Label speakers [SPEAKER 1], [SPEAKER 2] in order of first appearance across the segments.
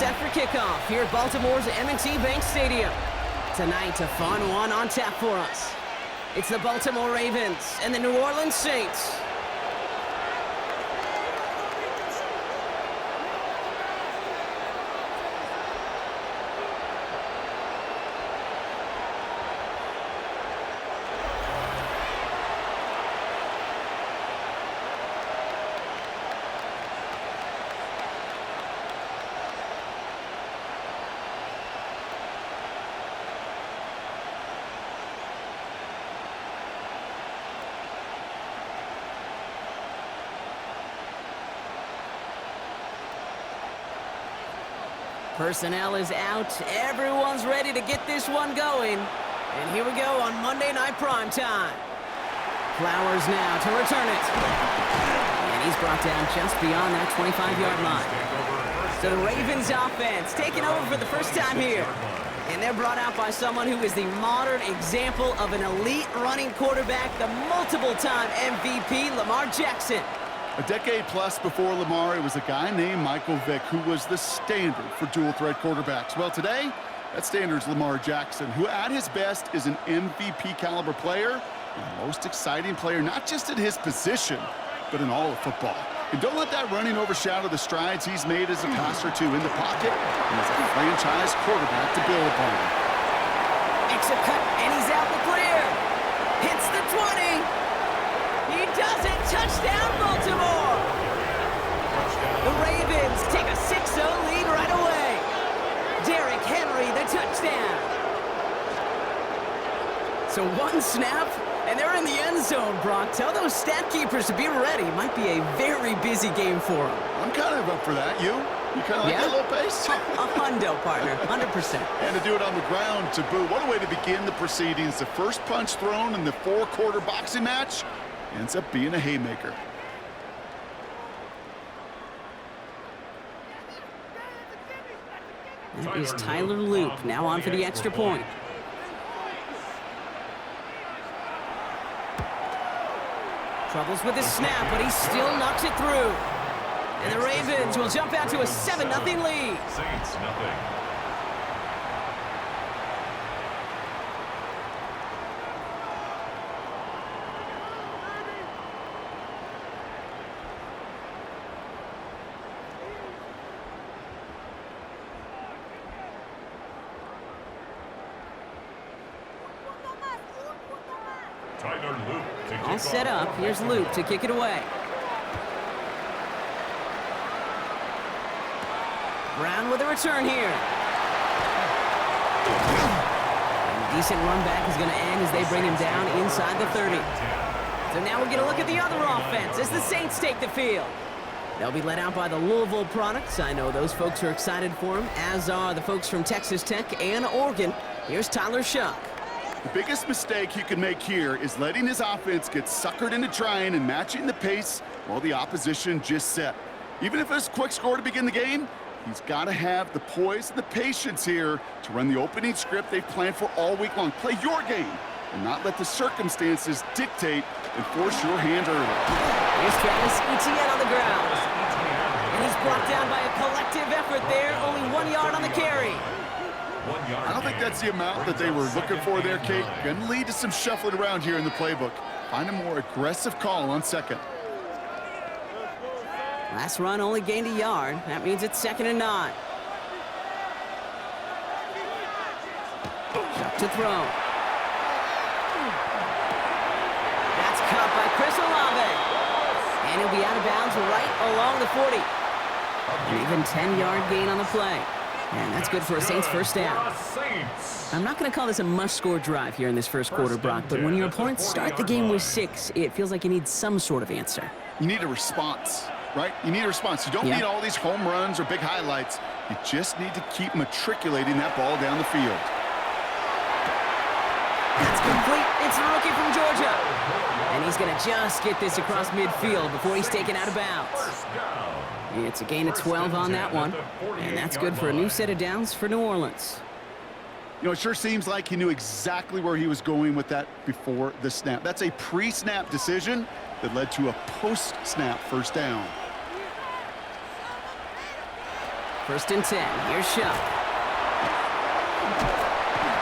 [SPEAKER 1] set for kickoff here at Baltimore's M&T Bank Stadium. Tonight, a fun one on tap for us. It's the Baltimore Ravens and the New Orleans Saints. Personnel is out. Everyone's ready to get this one going. And here we go on Monday Night Primetime. Flowers now to return it. And he's brought down just beyond that 25-yard line. So the Ravens offense taking over for the first time here. And they're brought out by someone who is the modern example of an elite running quarterback, the multiple-time MVP, Lamar Jackson.
[SPEAKER 2] A decade plus before Lamar, it was a guy named Michael Vick who was the standard for dual-threat quarterbacks. Well, today, that standard is Lamar Jackson, who at his best is an MVP-caliber player and the most exciting player, not just at his position, but in all of football. And don't let that running overshadow the strides he's made as a passer, too, in the pocket and as a franchise quarterback to build upon.
[SPEAKER 1] Exit cut, and he's out the clear. Hits the 20. He does it. Touchdown, Baltimore. The Ravens take a 6-0 lead right away. Derrick Henry, the touchdown. So one snap, and they're in the end zone, Brock. Tell those stat keepers to be ready. Might be a very busy game for them.
[SPEAKER 2] I'm kind of up for that. You kind of like that little pace?
[SPEAKER 1] A hundo, partner, 100%.
[SPEAKER 2] And to do it on the ground to boot. What a way to begin the proceedings. The first punch thrown in the four-quarter boxing match ends up being a haymaker.
[SPEAKER 1] That is Tyler Loop, now on for the extra point. Troubles with his snap, but he still knocks it through. And the Ravens will jump out to a 7-0 lead.
[SPEAKER 3] Saints, nothing.
[SPEAKER 1] All set up. Here's Luke to kick it away. Brown with a return here. And decent run back is going to end as they bring him down inside the 30. So now we're going to look at the other offense as the Saints take the field. They'll be led out by the Louisville products. I know those folks are excited for him, as are the folks from Texas Tech and Oregon. Here's Tyler Shuck.
[SPEAKER 2] The biggest mistake he could make here is letting his offense get suckered into trying and matching the pace while the opposition just set. Even if it's a quick score to begin the game, he's got to have the poise and the patience here to run the opening script they've planned for all week long. Play your game and not let the circumstances dictate and force your hand early.
[SPEAKER 1] Here's Travis Etienne on the ground. And he's brought down by a collective effort there, only 1 yard on the carry.
[SPEAKER 2] I don't think that's the amount that they were looking for there, Kate. Going to lead to some shuffling around here in the playbook. Find a more aggressive call on second.
[SPEAKER 1] Last run only gained a yard. That means it's 2nd and 9. Chuck to throw. That's caught by Chris Olave. And he'll be out of bounds right along the 40. An even 10-yard gain on the play. And that's good for a Saints first down. I'm not going to call this a must-score drive here in this first quarter, Brock, but when your opponents start the game with 6, it feels like you need some sort of answer.
[SPEAKER 2] You need a response, right? You need a response. You don't need all these home runs or big highlights. You just need to keep matriculating that ball down the field.
[SPEAKER 1] That's complete. It's the rookie from Georgia. And he's going to just get this across midfield before he's taken out of bounds. It's a gain of 12 on that one, and that's good for a new set of downs for New Orleans.
[SPEAKER 2] You know, it sure seems like he knew exactly where he was going with that before the snap. That's a pre-snap decision that led to a post-snap first down.
[SPEAKER 1] First and 10. Here's Shuck.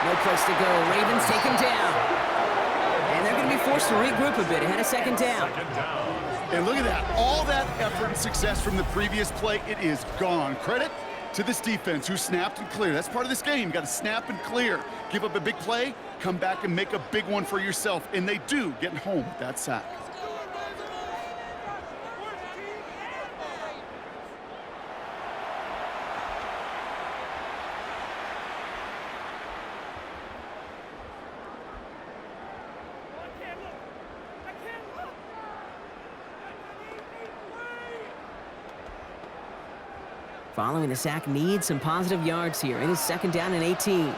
[SPEAKER 1] No place to go. Ravens take him down. And they're going to be forced to regroup a bit ahead of second down.
[SPEAKER 2] And look at that. All that effort and success from the previous play, it is gone. Credit to this defense who snapped and cleared. That's part of this game. You got to snap and clear. Give up a big play, come back and make a big one for yourself. And they do, getting home with that sack.
[SPEAKER 1] Following the sack needs some positive yards here. It is second down and 18.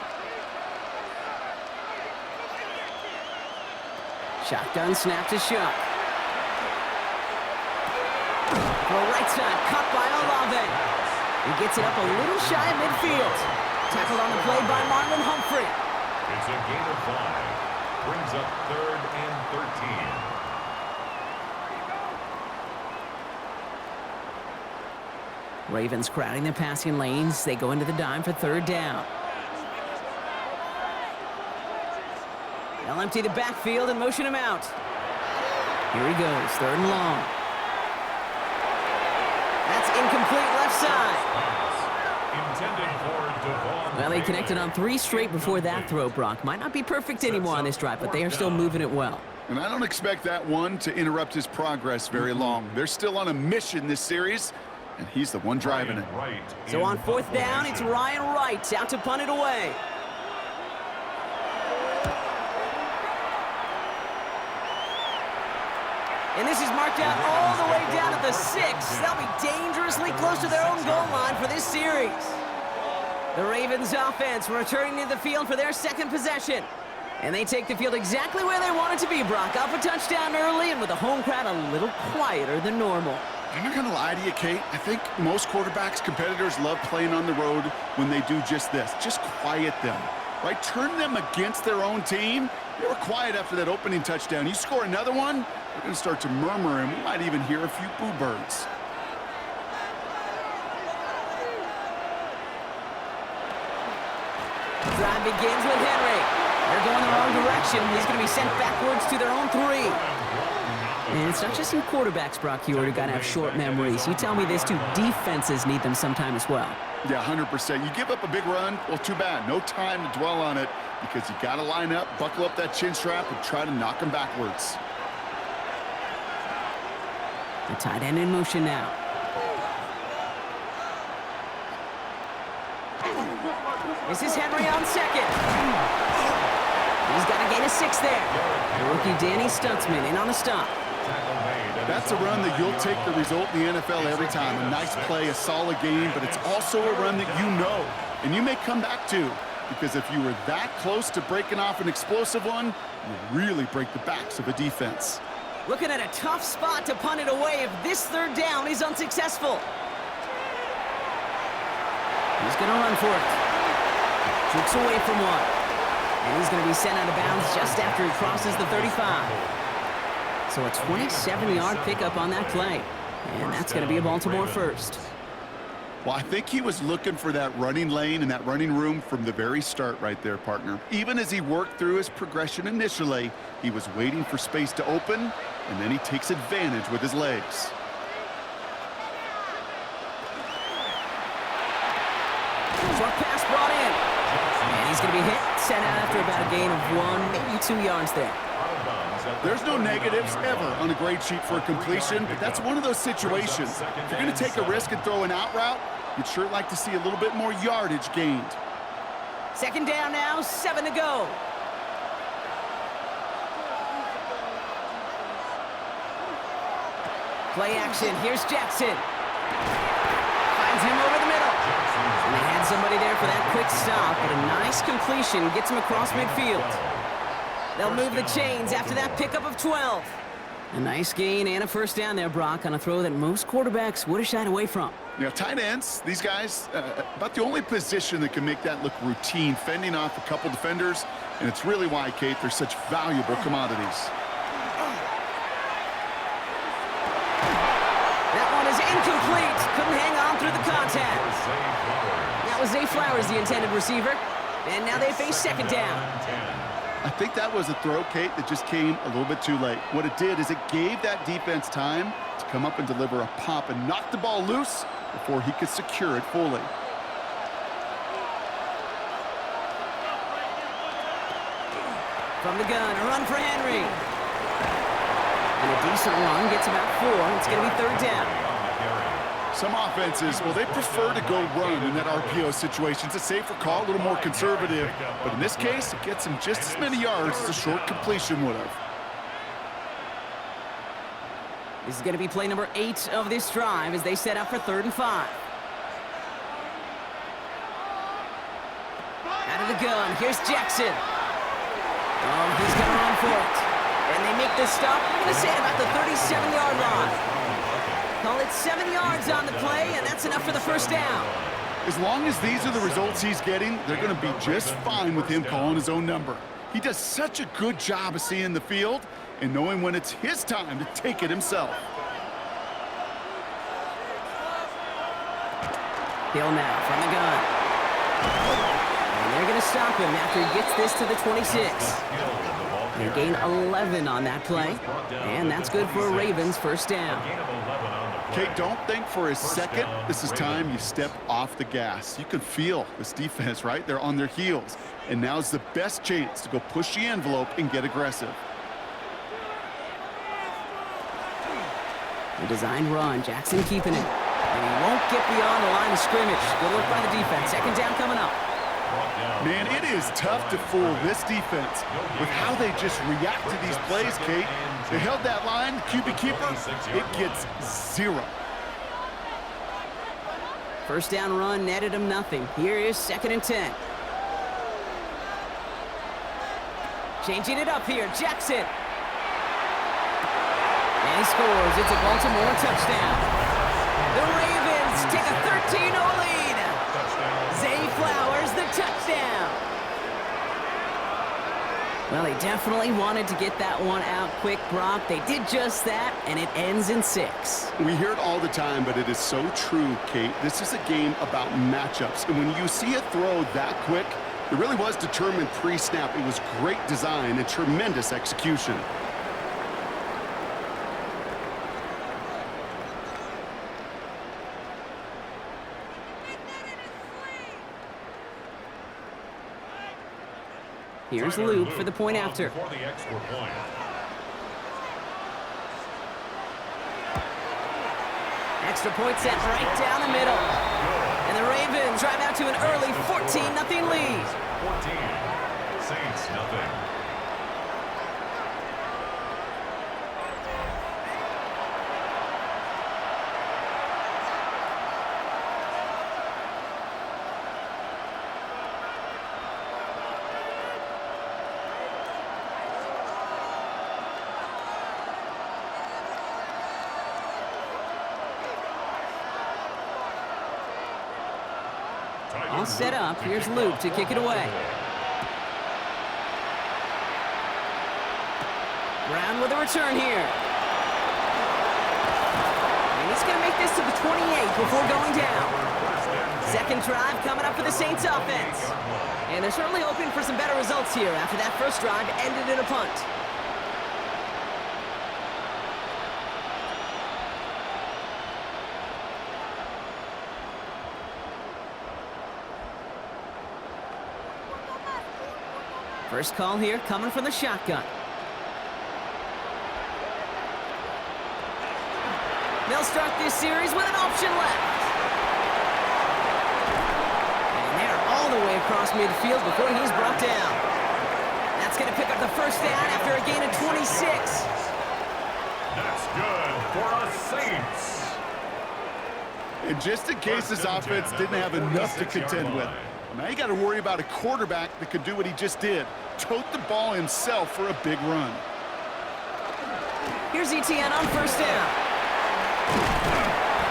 [SPEAKER 1] Shotgun snap to Shuck. For a right side, cut by Olave. He gets it up a little shy of midfield. Tackled on the play by Marlon Humphrey.
[SPEAKER 3] It's a gain of 5. Brings up 3rd and 13.
[SPEAKER 1] Ravens crowding the passing lanes. They go into the dime for third down. They'll empty the backfield and motion him out. Here he goes, third and long. That's incomplete left side. Well, they connected on 3 straight before that throw, Brock. Might not be perfect anymore on this drive, but they are still moving it well.
[SPEAKER 2] And I don't expect that one to interrupt his progress very long. They're still on a mission this series, and he's the one driving it.
[SPEAKER 1] So on fourth down, it's Ryan Wright out to punt it away. And this is marked out all the way down at the 6. They'll be dangerously close to their own goal line for this series. The Ravens offense returning to the field for their second possession. And they take the field exactly where they want it to be, Brock. Up a touchdown early and with the home crowd a little quieter than normal.
[SPEAKER 2] I'm not going to lie to you, Kate. I think most quarterbacks, competitors love playing on the road when they do just this. Just quiet them, right? Turn them against their own team. They were quiet after that opening touchdown. You score another one, they're going to start to murmur, and we might even hear a few boo birds.
[SPEAKER 1] Drive begins with Henry. They're going the wrong direction. He's going to be sent backwards to their own 3. And it's not just in quarterbacks, Brock Hewitt, who got to have short memories. You tell me this too, defenses need them sometime as well.
[SPEAKER 2] Yeah, 100%. You give up a big run, well, too bad. No time to dwell on it because you got to line up, buckle up that chin strap, and try to knock them backwards.
[SPEAKER 1] The tight end in motion now. This is Henry on second. He's got to gain a 6 there. The rookie Danny Stutzman in on the stop.
[SPEAKER 2] That's a run that you'll take the result in the NFL every time. A nice play, a solid game, but it's also a run that you know, and you may come back to, because if you were that close to breaking off an explosive one, you really break the backs of a defense.
[SPEAKER 1] Looking at a tough spot to punt it away if this third down is unsuccessful. He's going to run for it. Shoots away from one. And he's going to be sent out of bounds just after he crosses the 35. So a 27-yard pickup on that play. And that's going to be a Baltimore first.
[SPEAKER 2] Well, I think he was looking for that running lane and that running room from the very start right there, partner. Even as he worked through his progression initially, he was waiting for space to open, and then he takes advantage with his legs.
[SPEAKER 1] Short pass brought in. And he's going to be hit, sent out after about a gain of 1, maybe 2 yards there.
[SPEAKER 2] There's no negatives ever on a grade sheet for a completion, but that's one of those situations. If you're going to take a risk and throw an out route, you'd sure like to see a little bit more yardage gained.
[SPEAKER 1] Second down now, 7 to go. Play action, here's Jackson. Finds him over the middle. And they had somebody there for that quick stop, but a nice completion gets him across midfield. They'll move the chains after that pickup of 12. A nice gain and a first down there, Brock, on a throw that most quarterbacks would have shied away from.
[SPEAKER 2] You know, tight ends, these guys, about the only position that can make that look routine, fending off a couple defenders, and it's really why, Kate, they're such valuable commodities.
[SPEAKER 1] That one is Incomplete. Couldn't hang on through the contact. That was Zay Flowers, the intended receiver. And now they face second down.
[SPEAKER 2] I think that was a throw, Kate, that just came a little bit too late. What it did is it gave that defense time to come up and deliver a pop and knock the ball loose before he could secure it fully.
[SPEAKER 1] From the gun, a run for Henry. And a decent run, gets about 4. It's going to be third down.
[SPEAKER 2] Some offenses, well, they prefer to go run in that RPO situation. It's a safer call, a little more conservative. But in this case, it gets him just as many yards as a short completion would have.
[SPEAKER 1] This is going to be play number 8 of this drive as they set up for 3rd and 5. Out of the gun, here's Jackson. Oh, he's going to run for it. And they make the stop, I'm going to say, at about the 37-yard line. Call it 7 yards on the play, and that's enough for the first down.
[SPEAKER 2] As long as these are the results he's getting, they're going to be just fine with him calling his own number. He does such a good job of seeing the field and knowing when it's his time to take it himself.
[SPEAKER 1] Hill now from the gun. And they're going to stop him after he gets this to the 26. They gain 11 on that play, and that's good for a Ravens first down.
[SPEAKER 2] Kate, don't think for a second this is time you step off the gas. You can feel this defense, right? They're on their heels. And now's the best chance to go push the envelope and get aggressive.
[SPEAKER 1] The designed run, Jackson keeping it. And he won't get beyond the line of scrimmage. Good work by the defense. Second down coming up.
[SPEAKER 2] Man, it is tough to fool this defense with how they just react to these plays, Kate. They held that line, QB keeper, it gets 0.
[SPEAKER 1] First down run netted him nothing. Here is 2nd and 10. Changing it up here, Jackson. And he scores. It's a Baltimore touchdown. The Ravens take a 13-0 lead. Zay Flowers, the touchdown. Well, they definitely wanted to get that one out quick, Brock. They did just that, and it ends in 6.
[SPEAKER 2] We hear it all the time, but it is so true, Kate. This is a game about matchups. And when you see a throw that quick, it really was determined pre-snap. It was great design and tremendous execution.
[SPEAKER 1] Here's Luke for the point after. Extra point set right down the middle. And the Ravens drive out to an early 14-0 lead.
[SPEAKER 3] 14, Saints nothing.
[SPEAKER 1] All set up. Here's Luke to kick it away. Brown with a return here. And he's going to make this to the 28 before going down. Second drive coming up for the Saints offense. And they're certainly hoping for some better results here after that first drive ended in a punt. First call here coming from the shotgun. They'll start this series with an option left. And they're all the way across midfield before he's brought down. That's going to pick up the first down after a gain of 26.
[SPEAKER 3] That's good for us Saints.
[SPEAKER 2] And just in case this offense didn't have enough to contend with, now you got to worry about a quarterback that could do what he just did. Tote the ball himself for a big run.
[SPEAKER 1] Here's ETN on first down.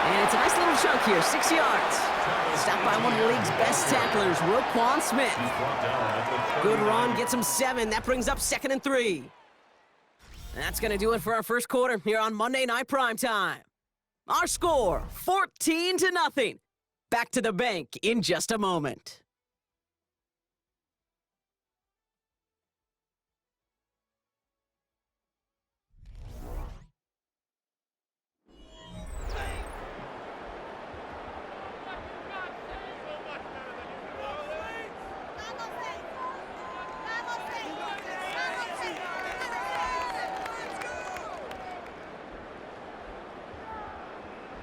[SPEAKER 1] And it's a nice little chunk here, 6 yards. Stopped by one of the league's best tacklers, Roquan Smith. Good run, gets him 7. That brings up 2nd and 3. That's going to do it for our first quarter here on Monday Night Primetime. Our score, 14-0. Back to the bank in just a moment.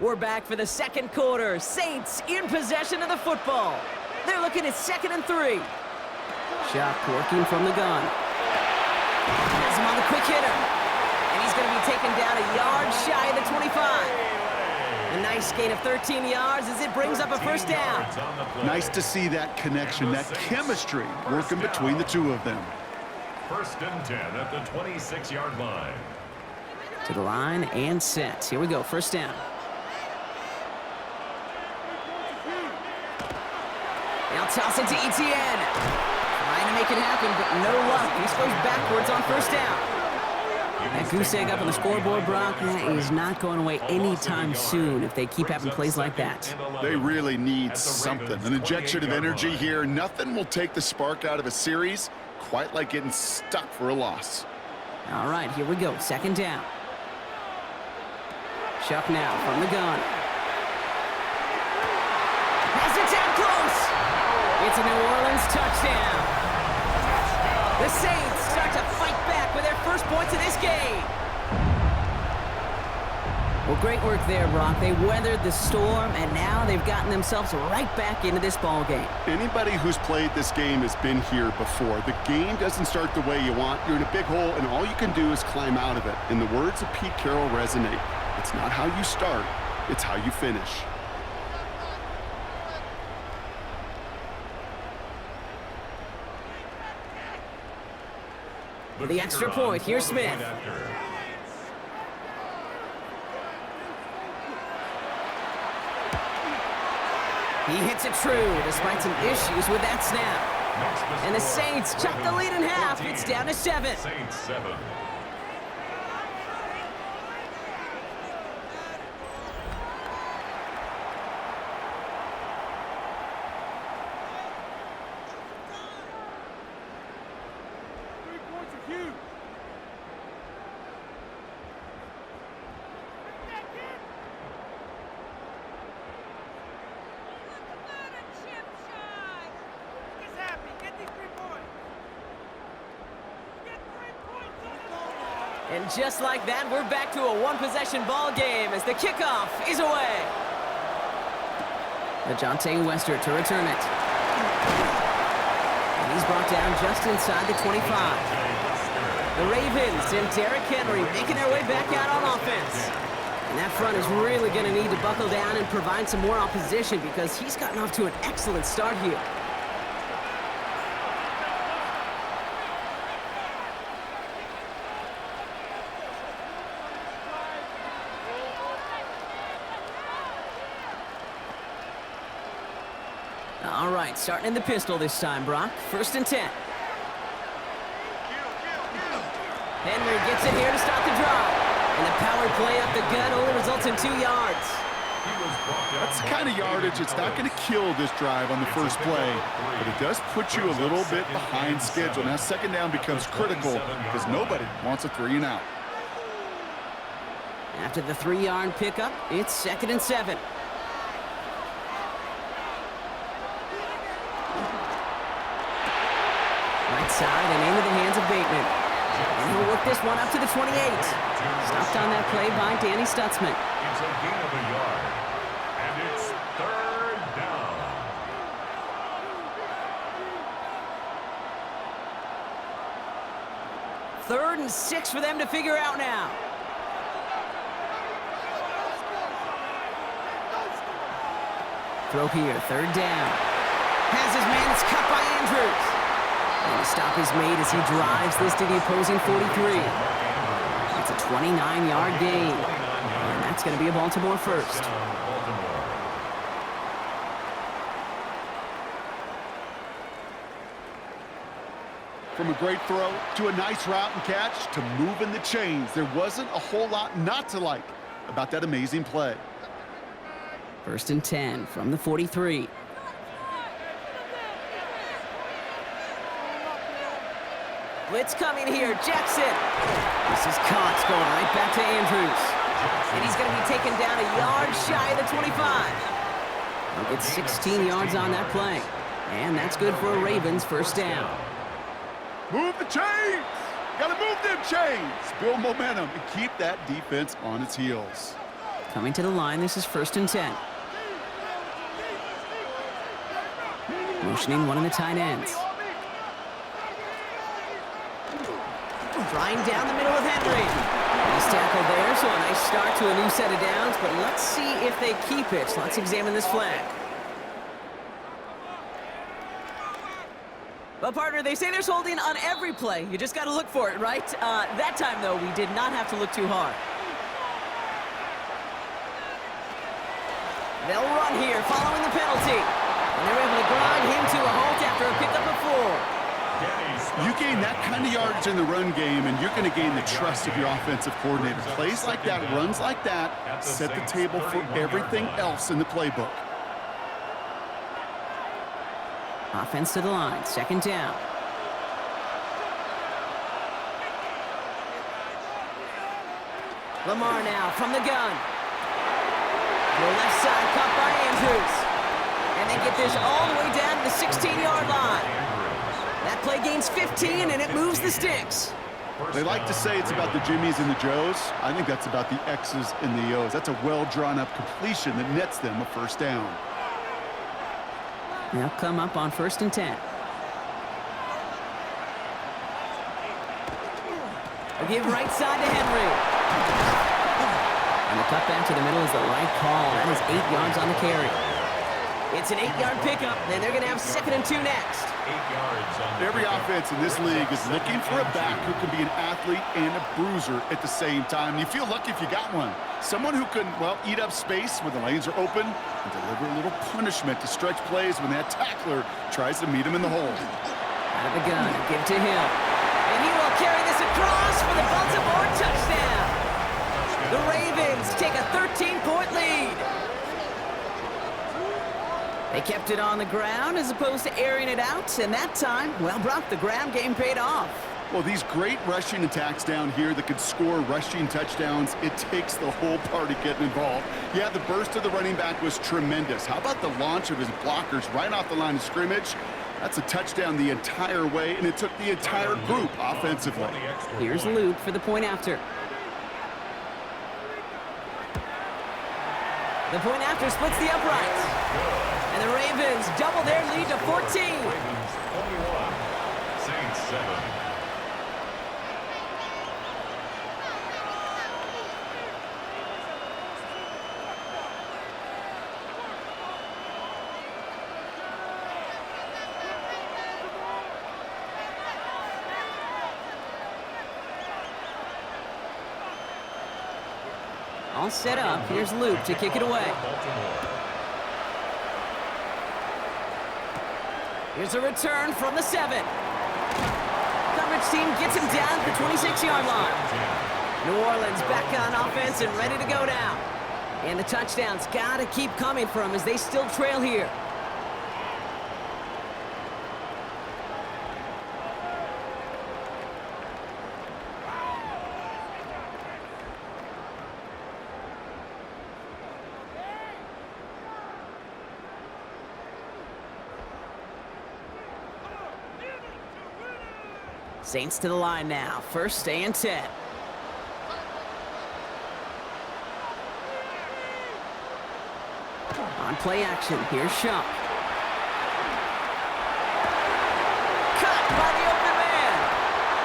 [SPEAKER 1] We're back for the second quarter. Saints in possession of the football. They're looking at 2nd and 3. Shock working from the gun. Has him on the quick hitter. And he's going to be taken down a yard shy of the 25. A nice gain of 13 yards as it brings up a first down.
[SPEAKER 2] Nice to see that connection, that chemistry working between the two of them.
[SPEAKER 3] 1st and 10 at the 26-yard line.
[SPEAKER 1] To the line and set. Here we go, first down. Now toss it to Etienne. Trying to make it happen, but no luck. He goes backwards on first down. That goose egg up on the scoreboard, Brock, that is not going away anytime soon if they keep having plays like that.
[SPEAKER 2] They really need something. An injection of energy here. Nothing will take the spark out of a series quite like getting stuck for a loss.
[SPEAKER 1] All right, here we go. 2nd down. Chuck now from the gun. Has it down close. It's a New Orleans touchdown. The Saints start to fight back with their first points of this game. Well, great work there, Brock. They weathered the storm, and now they've gotten themselves right back into this ball game.
[SPEAKER 2] Anybody who's played this game has been here before. The game doesn't start the way you want. You're in a big hole, and all you can do is climb out of it. And the words of Pete Carroll resonate. It's not how you start, it's how you finish.
[SPEAKER 1] The extra point, here's Smith. He hits it true, despite some issues with that snap. And the Saints chuck the lead in half. It's down to 7.
[SPEAKER 3] Saints 7.
[SPEAKER 1] And just like that, we're back to a one-possession ball game as the kickoff is away. Ajante Wester to return it. And he's brought down just inside the 25. The Ravens and Derrick Henry making their way back out on offense. And that front is really going to need to buckle down and provide some more opposition because he's gotten off to an excellent start here. All right, starting in the pistol this time, Brock. 1st and 10. Henry gets it here to start the drive. And the power play up the gut only results in 2 yards.
[SPEAKER 2] That's the kind of yardage it's not going to kill this drive on the first play, but it does put you a little bit behind schedule. Now 2nd down becomes critical because nobody wants a 3 and out.
[SPEAKER 1] After the 3-yard pickup, it's 2nd and 7. Right side and into the hands of Bateman. And he'll work this one up to the 28. Stopped on that play by Danny Stutzman.
[SPEAKER 3] It's a gain of a yard. And it's 3rd down.
[SPEAKER 1] 3rd and 6 for them to figure out now. Throw here, 3rd down. Has his man, it's cut by Andrews. And the stop is made as he drives this to the opposing 43. It's a 29-yard gain. And that's going to be a Baltimore first.
[SPEAKER 2] From a great throw to a nice route and catch to moving the chains, there wasn't a whole lot not to like about that amazing play.
[SPEAKER 1] First and 10 from the 43. Blitz coming here. Jackson. This is caught. It's going right back to Andrews. And he's going to be taken down a yard shy of the 25. He'll get 16 yards on that play. And that's good for a Ravens first down.
[SPEAKER 2] Move the chains! Gotta move them chains! Build momentum and keep that defense on its heels.
[SPEAKER 1] Coming to the line, this is first and 10. Motioning one of the tight ends. Flying down the middle of Henry. Nice tackle there, so a nice start to a new set of downs, but let's see if they keep it. Let's examine this flag. Well, partner, they say there's holding on every play. You just got to look for it, right? That time, though, we did not have to look too hard. They'll run here following the penalty. And they're able to grind him to a halt after a pickup of 4.
[SPEAKER 2] You gain that kind of yardage in the run game, and you're going to gain the trust of your offensive coordinator. Plays like that, runs like that, set the table for everything else in the playbook.
[SPEAKER 1] Offense to the line, second down. Lamar now from the gun. To the left side, caught by Andrews. And they get this all the way down to the 16-yard line. That play gains 15, and it moves the sticks.
[SPEAKER 2] They like to say it's about the Jimmies and the Joes. I think that's about the X's and the O's. That's a well-drawn-up completion that nets them a first down.
[SPEAKER 1] They'll come up on first and 10. They'll give right side to Henry. And the cut back to the middle is the right call. That is 8 yards on the carry. It's an 8-yard pickup, and they're going to have second and 2 next.
[SPEAKER 3] 8 yards on
[SPEAKER 2] Every offense in this league is looking for a back who can be an athlete and a bruiser at the same time. You feel lucky if you got one. Someone who can, well, eat up space when the lanes are open and deliver a little punishment to stretch plays when that tackler tries to meet him in the hole.
[SPEAKER 1] Out of the gun, give to him. And he will carry this across for the Baltimore touchdown. The Ravens take a 13-point lead. They kept it on the ground as opposed to airing it out, and that time, well, Brock, the ground game paid off.
[SPEAKER 2] Well, these great rushing attacks down here that could score rushing touchdowns, it takes the whole party getting involved. Yeah, the burst of the running back was tremendous. How about the launch of his blockers right off the line of scrimmage? That's a touchdown the entire way, and it took the entire group offensively.
[SPEAKER 1] Here's Luke for the point after. The point after splits the uprights. And the Ravens double their lead to 14.
[SPEAKER 3] Ravens 21, Saints 7.
[SPEAKER 1] All set up. Here's Luke to kick it away. Here's a return from the 7. Coverage team gets him down at the 26-yard line. New Orleans back on offense and ready to go down. And the touchdowns got to keep coming for them as they still trail here. Saints to the line now. First and 10. On play action, here's Shump. Cut by the open man.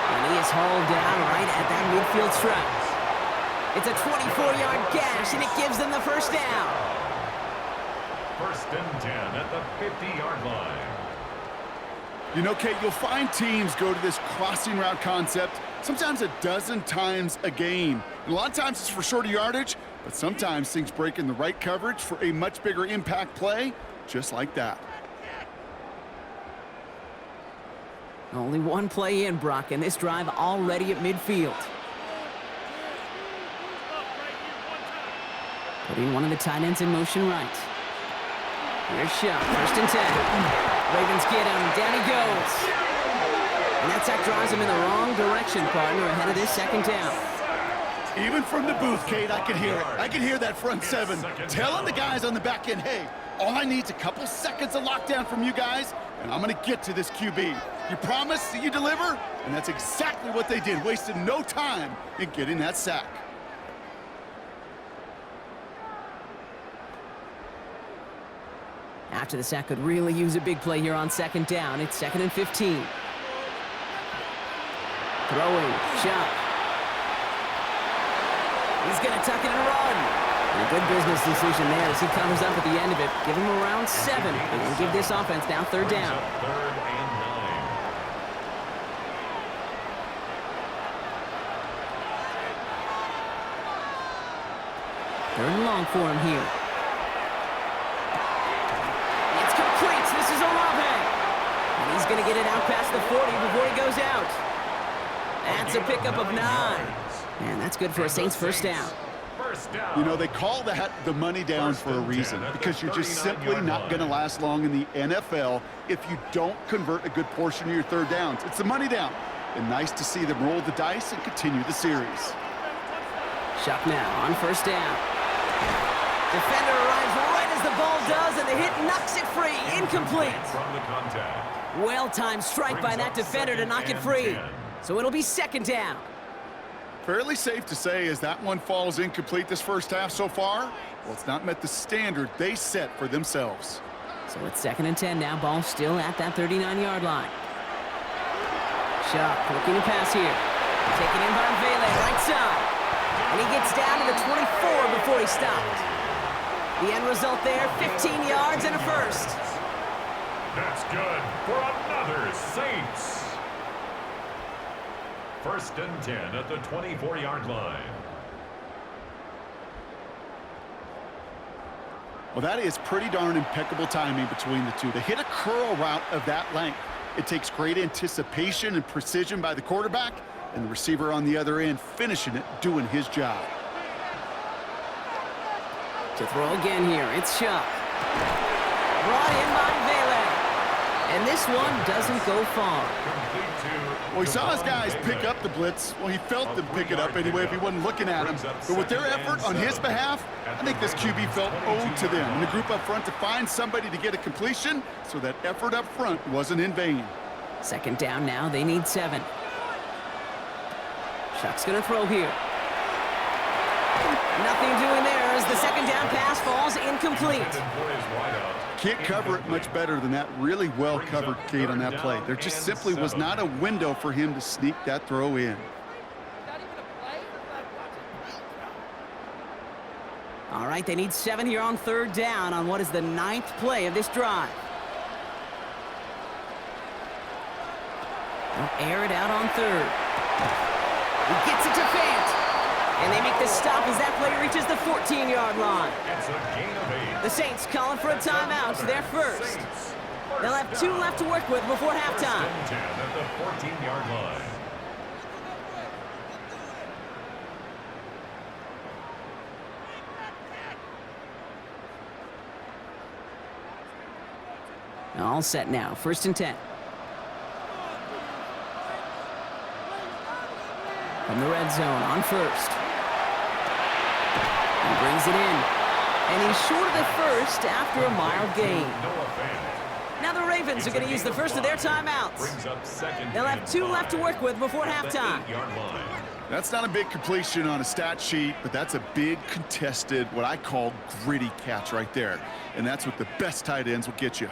[SPEAKER 1] And he is hauled down right at that midfield stripe. It's a 24-yard gash, and it gives them the first down.
[SPEAKER 3] First and 10 at the 50-yard line.
[SPEAKER 2] You know, Kate, you'll find teams go to this crossing route concept sometimes a dozen times a game. And a lot of times it's for shorter yardage, but sometimes things break in the right coverage for a much bigger impact play, just like that.
[SPEAKER 1] Only one play in, Brock, and this drive already at midfield. Putting one of the tight ends in motion right. Here's Shuck, 1st and 10. Ravens get him, down he goes. And that sack drives him in the wrong direction, partner, ahead of this 2nd down.
[SPEAKER 2] Even from the booth, Kate, I could hear it. I could hear that front 7 telling the guys on the back end, hey, all I need is a couple seconds of lockdown from you guys, and I'm going to get to this QB. You promise that you deliver? And that's exactly what they did, wasted no time in getting that sack.
[SPEAKER 1] After the sack could really use a big play here on 2nd down. It's 2nd and 15. Throwing, Shuck. He's going to tuck it and run. And a good business decision there as he covers up at the end of it. Give him around 7. And we'll give this offense now 3rd down.
[SPEAKER 3] 3rd and 9.
[SPEAKER 1] 3rd and long for him here. It's complete. This is Olave. And he's going to get it out past the 40 before he goes out. That's a pickup of 9. And that's good for a Saints 1st down.
[SPEAKER 2] You know, they call that the money down for a reason, because you're just simply not going to last long in the NFL if you don't convert a good portion of your 3rd downs. It's the money down. And nice to see them roll the dice and continue the series.
[SPEAKER 1] Shuck now on 1st down. Defender arrives right as the ball does, and the hit knocks it free. Incomplete.
[SPEAKER 3] From the contact.
[SPEAKER 1] Well-timed strike by that defender to knock it free. So it'll be 2nd down.
[SPEAKER 2] Fairly safe to say as that one falls incomplete this 1st half so far, well, it's not met the standard they set for themselves.
[SPEAKER 1] So it's 2nd and 10 now. Ball still at that 39-yard line. Shuck looking to pass here. Taken in by Vele, right side. And he gets down to the 24 before he stopped. The end result there, 15 yards and a 1st.
[SPEAKER 3] That's good for another Saints. 1st and 10 at the 24-yard line.
[SPEAKER 2] Well, that is pretty darn impeccable timing between the two. They hit a curl route of that length. It takes great anticipation and precision by the quarterback, and the receiver on the other end finishing it, doing his job.
[SPEAKER 1] To throw again here, it's Shuck. Brought in by Vele. And this one doesn't go far.
[SPEAKER 2] Well, he saw his guys pick up the blitz. Well, he felt them pick it up anyway if he wasn't looking at him. But with their effort on his behalf, I think this QB felt owed to them. And the group up front to find somebody to get a completion, so that effort up front wasn't in vain.
[SPEAKER 1] 2nd down now, they need 7. Shuck's gonna throw here. Nothing doing there as the 2nd down pass falls incomplete.
[SPEAKER 2] Can't cover it much better than that. Really well covered, Kate, on that play. There just simply was not a window for him to sneak that throw in.
[SPEAKER 1] All right, they need 7 here on 3rd down on what is the 9th play of this drive. They'll air it out on 3rd. He gets it to Fant. And they make the stop as that play reaches the 14-yard line.
[SPEAKER 3] It's a gain of 8.
[SPEAKER 1] The Saints calling for a timeout, so they're first. They'll have 2 left to work with before halftime.
[SPEAKER 3] 1st and 10 at the 14-yard line.
[SPEAKER 1] All set now, 1st and 10. From the red zone on 1st. He brings it in. And he's short of the 1st after a mild gain. Now the Ravens are going to use the first of their timeouts. They'll have 2 left to work with before halftime.
[SPEAKER 2] That's not a big completion on a stat sheet, but that's a big contested, what I call gritty catch right there. And that's what the best tight ends will get you.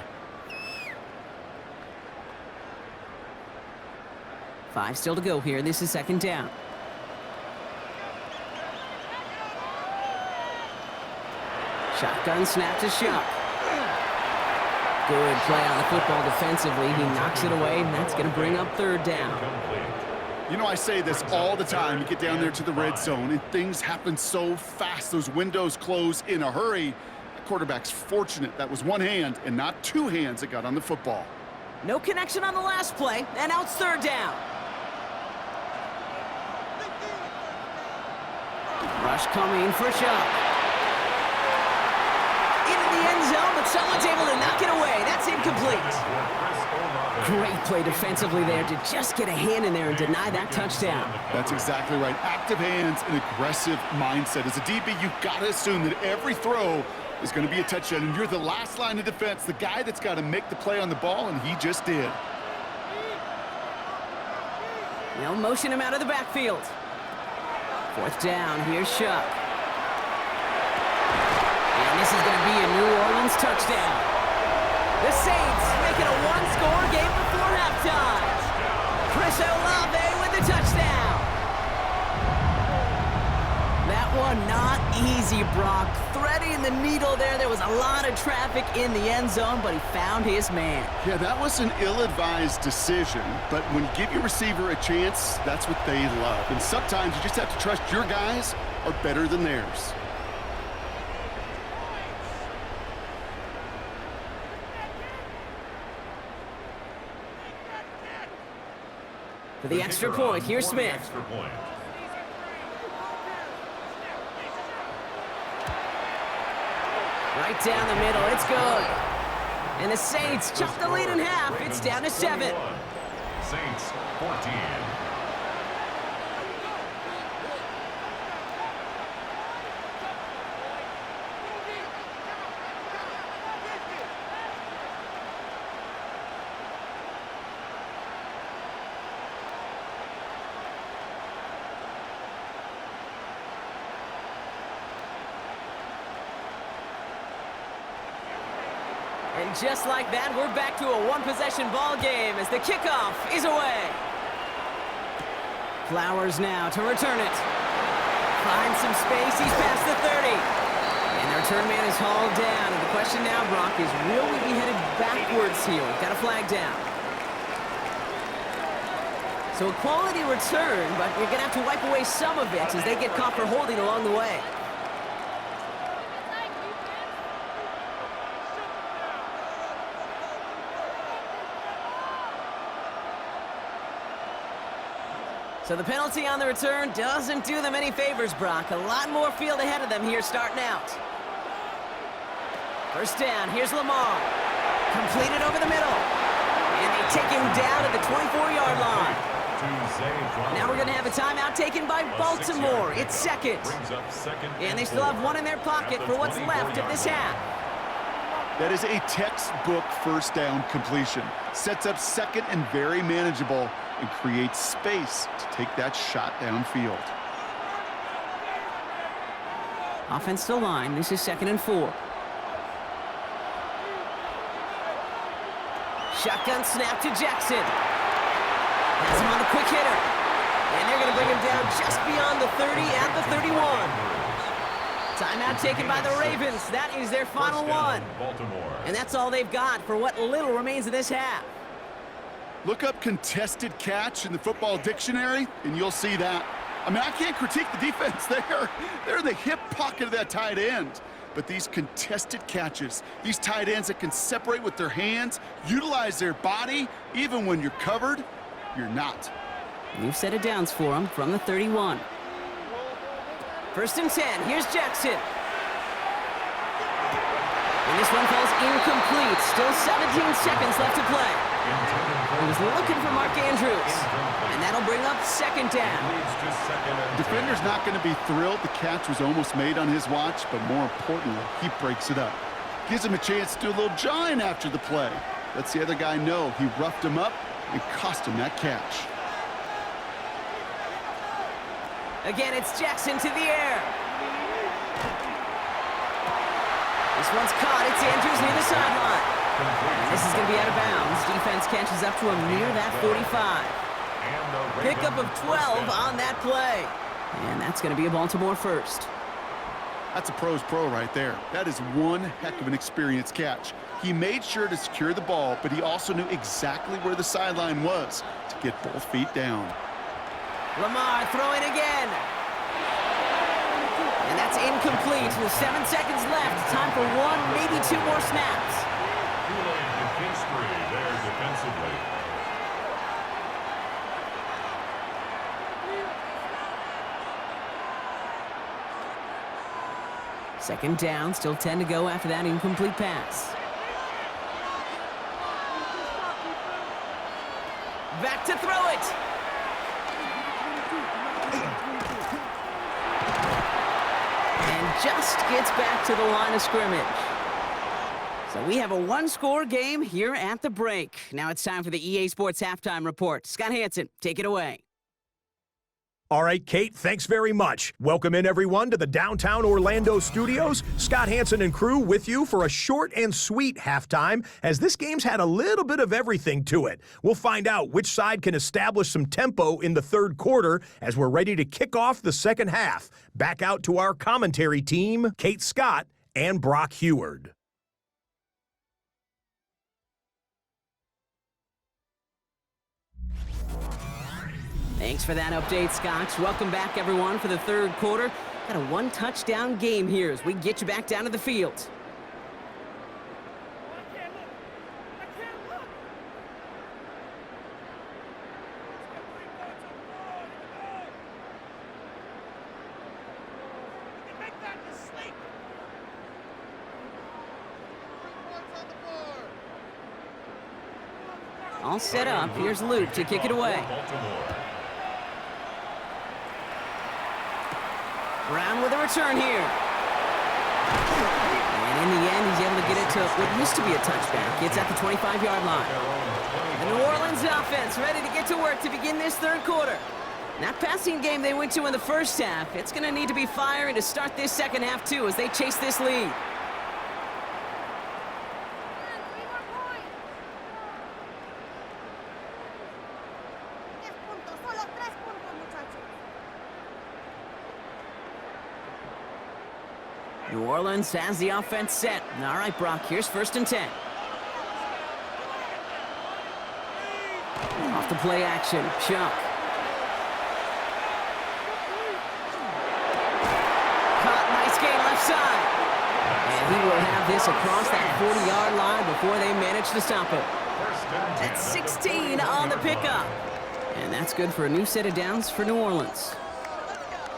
[SPEAKER 1] 5 still to go here. This is 2nd down. Shotgun snap to Shuck. Good play on the football defensively. He knocks it away, and that's going to bring up 3rd down.
[SPEAKER 2] You know, I say this all the time. You get down there to the red zone, and things happen so fast. Those windows close in a hurry. The quarterback's fortunate that was one hand and not 2 hands that got on the football.
[SPEAKER 1] No connection on the last play, and now it's 3rd down. Rush coming for Shuck. the end zone, but someone's able to knock it away. That's incomplete. Great play defensively there to just get a hand in there and deny that touchdown.
[SPEAKER 2] That's exactly right. Active hands and aggressive mindset. As a DB, you've got to assume that every throw is going to be a touchdown, and you're the last line of defense, the guy that's got to make the play on the ball, and he just did.
[SPEAKER 1] They'll motion him out of the backfield. Fourth down, here's Shuck. And this is going to be a New Orleans touchdown. The Saints make it a one-score game before halftime. Chris Olave with the touchdown. That one not easy, Brock. Threading the needle there. There was a lot of traffic in the end zone, but he found his man.
[SPEAKER 2] Yeah, that was an ill-advised decision, but when you give your receiver a chance, that's what they love. And sometimes you just have to trust your guys are better than theirs.
[SPEAKER 1] For the extra point, here's Smith. Right down the middle, it's good. And the Saints chop the lead in half. It's down to 7.
[SPEAKER 3] Saints 14.
[SPEAKER 1] And just like that, we're back to a one-possession ball game as the kickoff is away. Flowers now to return it. Finds some space, he's past the 30. And the return man is hauled down. And the question now, Brock, is will we be headed backwards here? We've got a flag down. So a quality return, but you're going to have to wipe away some of it as they get caught for holding along the way. So the penalty on the return doesn't do them any favors, Brock. A lot more field ahead of them here starting out. First down, here's Lamar. Completed over the middle. And they take him down at the 24-yard line. Now we're going to have a timeout taken by Baltimore. It's second. And they still have one in their pocket for what's left of this half.
[SPEAKER 2] That is a textbook first down completion. Sets up second and very manageable and creates space to take that shot downfield.
[SPEAKER 1] Offensive line, this is 2nd and 4. Shotgun snap to Jackson. Has him on the quick hitter. And they're going to bring him down just beyond the 30 at the 31. Timeout taken by the Ravens. That is their final one. And that's all they've got for what little remains of this half.
[SPEAKER 2] Look up contested catch in the football dictionary, and you'll see that. I mean, I can't critique the defense there. They're in the hip pocket of that tight end. But these contested catches, these tight ends that can separate with their hands, utilize their body, even when you're covered, you're not.
[SPEAKER 1] New set of downs for them from the 31. First and 10, here's Jackson. And this one falls incomplete. Still 17 seconds left to play. He was looking for Mark Andrews. And that'll bring up second down.
[SPEAKER 2] Defender's not going to be thrilled. The catch was almost made on his watch, but more importantly, he breaks it up. Gives him a chance to do a little jawing after the play. Lets the other guy know he roughed him up and cost him that catch.
[SPEAKER 1] Again, it's Jackson to the air. This one's caught. It's Andrews near the sideline. And this is going to be out of bounds. Defense catches up to him near that 45. Pickup of 12 on that play. And that's going to be a Baltimore first.
[SPEAKER 2] That's a pro's pro right there. That is one heck of an experienced catch. He made sure to secure the ball, but he also knew exactly where the sideline was to get both feet down.
[SPEAKER 1] Lamar throwing again. And that's incomplete with 7 seconds left. Time for one, maybe 2 more snaps.
[SPEAKER 3] There defensively.
[SPEAKER 1] Second down, still 10 to go after that incomplete pass. Back to throw it. And just gets back to the line of scrimmage. So we have a one-score game here at the break. Now it's time for the EA Sports Halftime Report. Scott Hansen, take it away.
[SPEAKER 4] All right, Kate, thanks very much. Welcome in, everyone, to the downtown Orlando studios. Scott Hansen and crew with you for a short and sweet halftime, as this game's had a little bit of everything to it. We'll find out which side can establish some tempo in the third quarter as we're ready to kick off the second half. Back out to our commentary team, Kate Scott and Brock Heward.
[SPEAKER 1] Thanks for that update, Scott. Welcome back, everyone, for the third quarter. Got a one-touchdown game here as we get you back down to the field. All set up. Here's Luke to kick it away. Brown with a return here. And in the end, he's able to get it to what used to be a touchback. It's at the 25-yard line. The New Orleans offense ready to get to work to begin this third quarter. That passing game they went to in the first half, it's going to need to be firing to start this second half, too, as they chase this lead. New Orleans has the offense set. All right, Brock, here's 1st and 10. Off the play action, Chuck. Caught, nice gain left side. And he will have this across that 40-yard line before they manage to stop him. That's 16 on the pickup. And that's good for a new set of downs for New Orleans.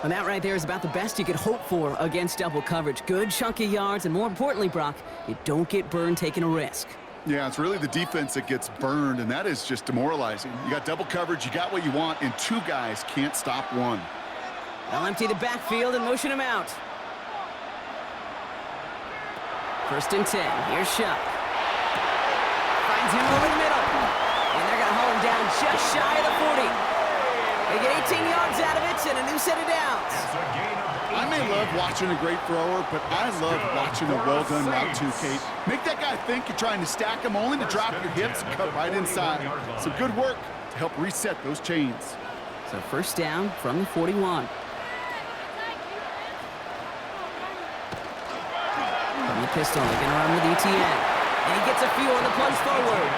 [SPEAKER 1] And that right there is about the best you could hope for against double coverage. Good chunky yards, and more importantly, Brock, you don't get burned taking a risk.
[SPEAKER 2] Yeah, it's really the defense that gets burned, and that is just demoralizing. You got double coverage, you got what you want, and two guys can't stop one.
[SPEAKER 1] They'll empty the backfield and motion him out. 1st and 10. Here's Shuck. Finds him over the middle. And they're going to haul him down just shy of the 40. They get 18 yards out of it and a new set of downs.
[SPEAKER 2] I may love watching a great thrower, but I love watching a well-done route too, Kate. Make that guy think you're trying to stack him only to drop your hips and cut right inside. Some good work to help reset those chains.
[SPEAKER 1] So 1st down from the 41. From the pistol, they're going to run with ETN. And he gets a few on the plunge forward.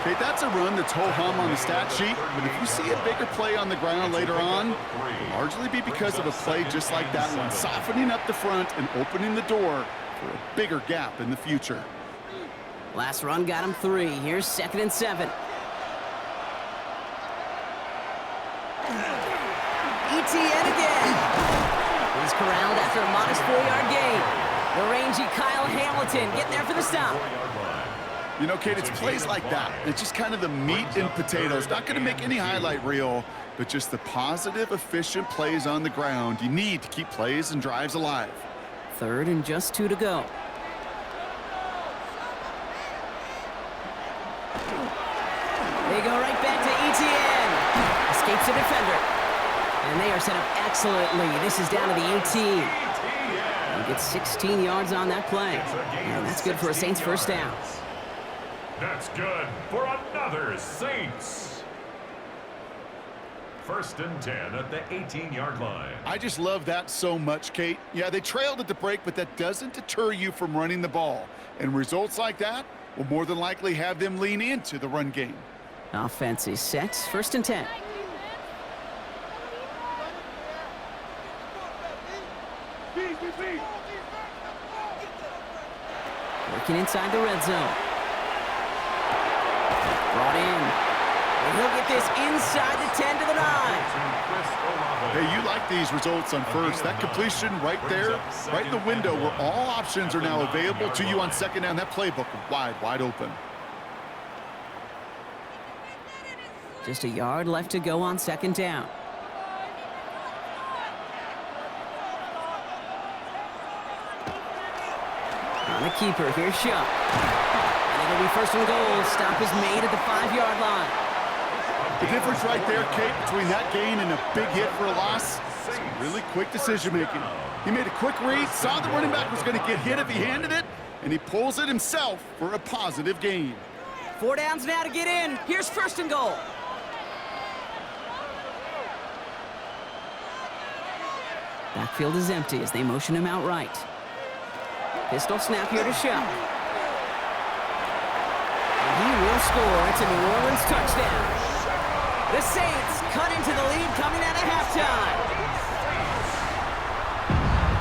[SPEAKER 2] Okay, that's a run that's ho-hum on the stat sheet, but if you see a bigger play on the ground later on, it'll largely be because of a play just like that one, softening up the front and opening the door for a bigger gap in the future.
[SPEAKER 1] Last run got him 3. Here's 2nd and 7. ETN again. He's corralled after a modest 4-yard gain. The rangy Kyle Hamilton getting there for the stop.
[SPEAKER 2] You know, Kate, it's plays like that. It's just kind of the meat and potatoes. Not going to make any highlight reel, but just the positive, efficient plays on the ground. You need to keep plays and drives alive.
[SPEAKER 1] 3rd and just 2 to go. They go right back to ETN. Escapes the defender. And they are set up excellently. This is down to the 18. He gets 16 yards on that play. And that's good for a Saints 1st down.
[SPEAKER 3] That's good for another Saints. 1st and 10 at the 18-yard line.
[SPEAKER 2] I just love that so much, Kate. Yeah, they trailed at the break, but that doesn't deter you from running the ball. And results like that will more than likely have them lean into the run game.
[SPEAKER 1] Offense is set. 1st and 10. Working inside the red zone. Brought in. And he'll get this inside the 10 to the 9.
[SPEAKER 2] Hey, you like like these results on first. That completion right there, right in the window where all options are now available to you on second down. That playbook wide open.
[SPEAKER 1] Just a yard left to go on second down. On the keeper, here's Shuck. And it'll be first and goal. Stop is made at the 5-yard line.
[SPEAKER 2] The difference right there, Kate, between that gain and a big hit for a loss, is really quick decision-making. He made a quick read, saw the running back was going to get hit if he handed it, and he pulls it himself for a positive gain.
[SPEAKER 1] 4 downs now to get in. Here's first and goal. Backfield is empty as they motion him out right. Pistol snap here to Shuck. And he will score. It's a New Orleans touchdown. The Saints cut into the lead coming out of halftime.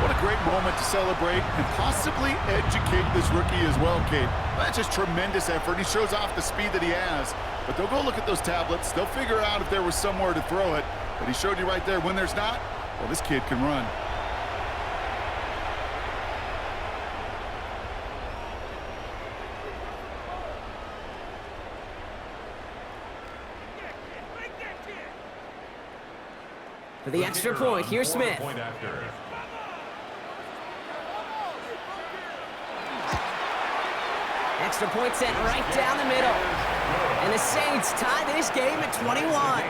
[SPEAKER 2] What a great moment to celebrate and possibly educate this rookie as well, Kate. That's just tremendous effort. He shows off the speed that he has. But they'll go look at those tablets. They'll figure out if there was somewhere to throw it. But he showed you right there, when there's not, well, this kid can run.
[SPEAKER 1] For the extra point, here's Smith. Extra point sent right down the middle. And the Saints tie this game at 21.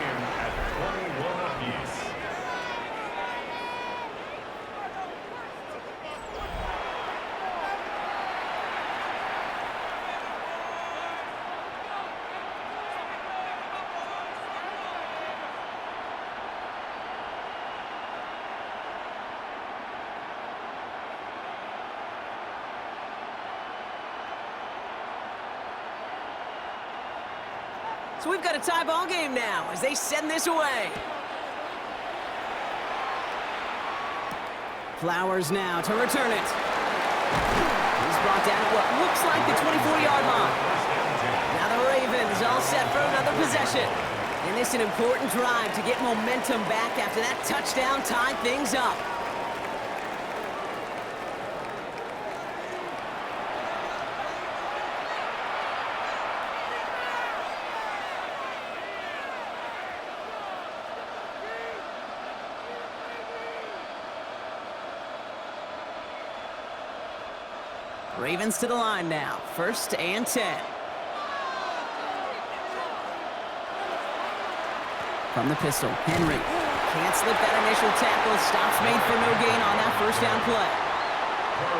[SPEAKER 1] So we've got a tie ball game now as they send this away. Flowers now to return it. He's brought down at what looks like the 24-yard line. Now the Ravens all set for another possession. And this is an important drive to get momentum back after that touchdown tied things up. Ravens to the line now. 1st and 10. From the pistol, Henry. Can't slip that initial tackle. Stops made for no gain on that 1st down play.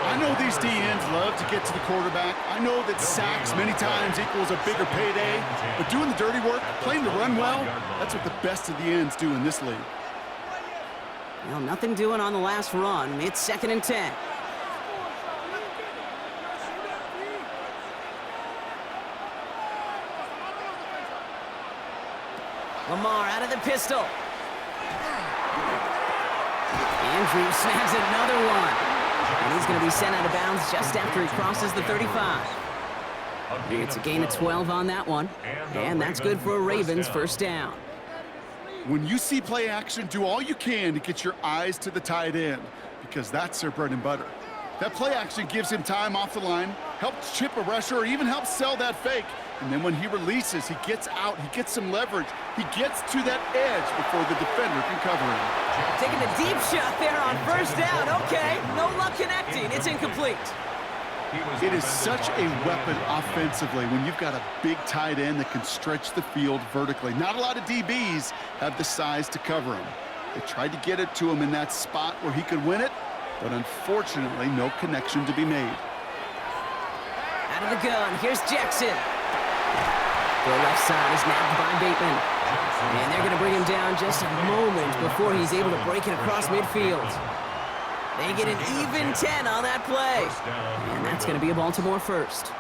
[SPEAKER 2] I know these DNs love to get to the quarterback. I know that sacks many times equals a bigger payday. But doing the dirty work, playing the run well, that's what the best of the ends do in this league.
[SPEAKER 1] Well, nothing doing on the last run. It's 2nd and 10. Lamar out of the pistol. Andrew snags another one. And he's going to be sent out of bounds just after he crosses the 35. And it's a gain of 12 on that one. And that's good for a Ravens 1st down.
[SPEAKER 2] When you see play action, do all you can to get your eyes to the tight end, because that's their bread and butter. That play action gives him time off the line, helps chip a rusher, or even helps sell that fake. And then when he releases, he gets out, he gets some leverage. He gets to that edge before the defender can cover him.
[SPEAKER 1] Taking a deep shot there on 1st down. Okay, no luck connecting. It's incomplete.
[SPEAKER 2] It is such a weapon offensively when you've got a big tight end that can stretch the field vertically. Not a lot of DBs have the size to cover him. They tried to get it to him in that spot where he could win it, but unfortunately, no connection to be made.
[SPEAKER 1] Out of the gun, here's Jackson. The left side is nabbed by Bateman. And they're going to bring him down just a moment before he's able to break it across midfield. They get an even 10 on that play. And that's going to be a Baltimore 1st.